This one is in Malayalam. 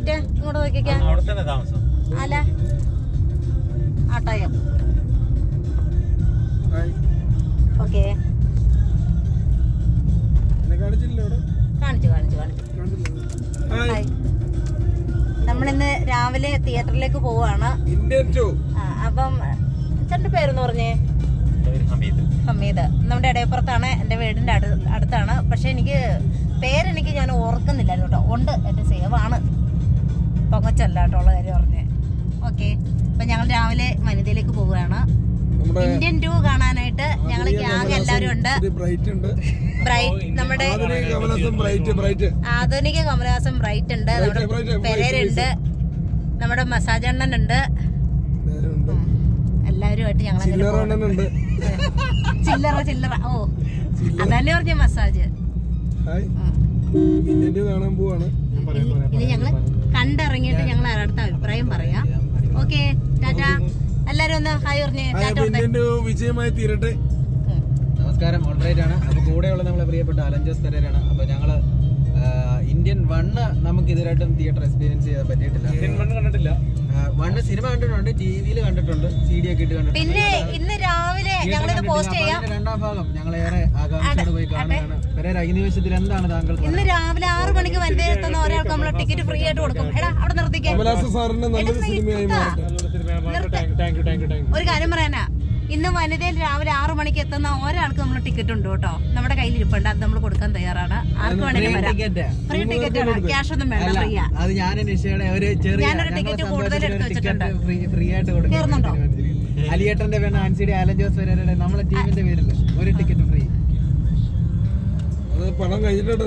മിനിറ്റ് ഇങ്ങോട്ട് നോക്കിക്കാം. അല്ല ആട്ടായം. ഓക്കെ കാണിച്ചു. നമ്മളിന്ന് രാവിലെ തിയേറ്ററിലേക്ക് പോവാണ്. അപ്പം ചേട്ടന്റെ പേരെന്ന് പറഞ്ഞേ? ഹമീദ്. നമ്മുടെ ഇടയപ്പുറത്താണ്, എന്റെ വീടിന്റെ അടുത്താണ്. പക്ഷെ പേരെനിക്ക് ഞാൻ ഓർക്കുന്നില്ലായിരുന്നു കേട്ടോ. ഉണ്ട്, എന്റെ സേവ് ആണ്, പൊങ്ങച്ചല്ല കേട്ടോ ഉള്ള കാര്യം പറഞ്ഞേ. ഓക്കെ, അപ്പൊ ഞങ്ങൾ രാവിലെ വനിതയിലേക്ക് പോവുകയാണ്. ഇന്ത്യൻ 2 കാണാനായിട്ട് ഞങ്ങൾ ഗ്യാങ് എല്ലാവരും ഉണ്ട്. ബ്രൈറ്റ്, നമ്മുടെ ആധുനിക കമലഹാസൻ ബ്രൈറ്റ് ഉണ്ട്, നമ്മുടെ പെരേരുണ്ട്, നമ്മുടെ മസാജ് അണ്ണനുണ്ട്. എല്ലാവരുമായിട്ട് ഞങ്ങൾ ചില്ലറ. ഓ, അതല്ലേ പറഞ്ഞ മസാജ്. ഇനി ഞങ്ങള് കണ്ടിറങ്ങിയിട്ട് ഞങ്ങൾ അടുത്ത അഭിപ്രായം പറയാം. ഓക്കെ, ടാറ്റാ. എല്ലാരും ഒന്ന് ഹായ് പറഞ്ഞേ. വിജയമായി തീരട്ടെ. നമസ്കാരം, ഓൾറൈറ്റ് ആണ്. അപ്പൊ കൂടെയുള്ള നമ്മളെ പ്രിയപ്പെട്ട അലഞ്ചോസ് പെരേരാണ്. അപ്പൊ ഞങ്ങള് ഇന്ത്യൻ 1 നമുക്ക് ഇതുവരായിട്ടും തിയേറ്റർ എക്സ്പീരിയൻസ് ചെയ്യാൻ പറ്റിയിട്ടില്ല. 1 സിനിമ കണ്ടിട്ടുണ്ട്, ടിവിയിൽ കണ്ടിട്ടുണ്ട്, CD ഒക്കെ ഇട്ട് കണ്ടിട്ടുണ്ട്. പിന്നെ ഇന്ന് രാവിലെ ഞങ്ങളിത് പോസ്റ്റ് ചെയ്യാം. 2ാം ഭാഗം ഞങ്ങൾ ഏറെ ആകാംക്ഷയോടെ പോയി കാണുകയാണ്. പെരേര, ഈ നിമിഷത്തിൽ എന്താണ് താങ്കൾ? ഇന്ന് രാവിലെ 6 മണിക്ക് വനിതയിൽ എത്തുന്ന ഒരാൾക്ക് നമ്മൾ ടിക്കറ്റ് ഫ്രീ ആയിട്ട് കൊടുക്കും. എടാ അവിടെ നിർത്തിക്കാം. ഒരു കാര്യം പറയാനാ, ഇന്ന് വനിതയിൽ രാവിലെ 6 മണിക്ക് എത്തുന്ന ഒരാൾക്ക് നമ്മൾ ടിക്കറ്റ് ഉണ്ട് കേട്ടോ. നമ്മുടെ കയ്യിൽ ഇരിപ്പുണ്ട്, അത് നമ്മൾ കൊടുക്കാൻ തയ്യാറാണ്. ആർക്ക് വേണമെങ്കിലും വരാം. ഫ്രീ ടിക്കറ്റ് ആണ്, ക്യാഷ് ഒന്നും വേണ്ട, ഫ്രീയാ. ഞാനൊരു ടിക്കറ്റ് കൂടുതൽ എടുത്ത് വെച്ചിട്ടുണ്ട്. ഫ്രീ ആയിട്ട് കൊടുക്കുന്നുണ്ടോ? അലിയേട്ടന്റെ പേര് ആൻസിയുടെ അലഞ്ചോസ് പെരേരയുടെ നമ്മളെ ടീമിന്റെ പേരിൽ ഒരു ടിക്കറ്റ് ഫ്രീ. പണം കഴിഞ്ഞിട്ട്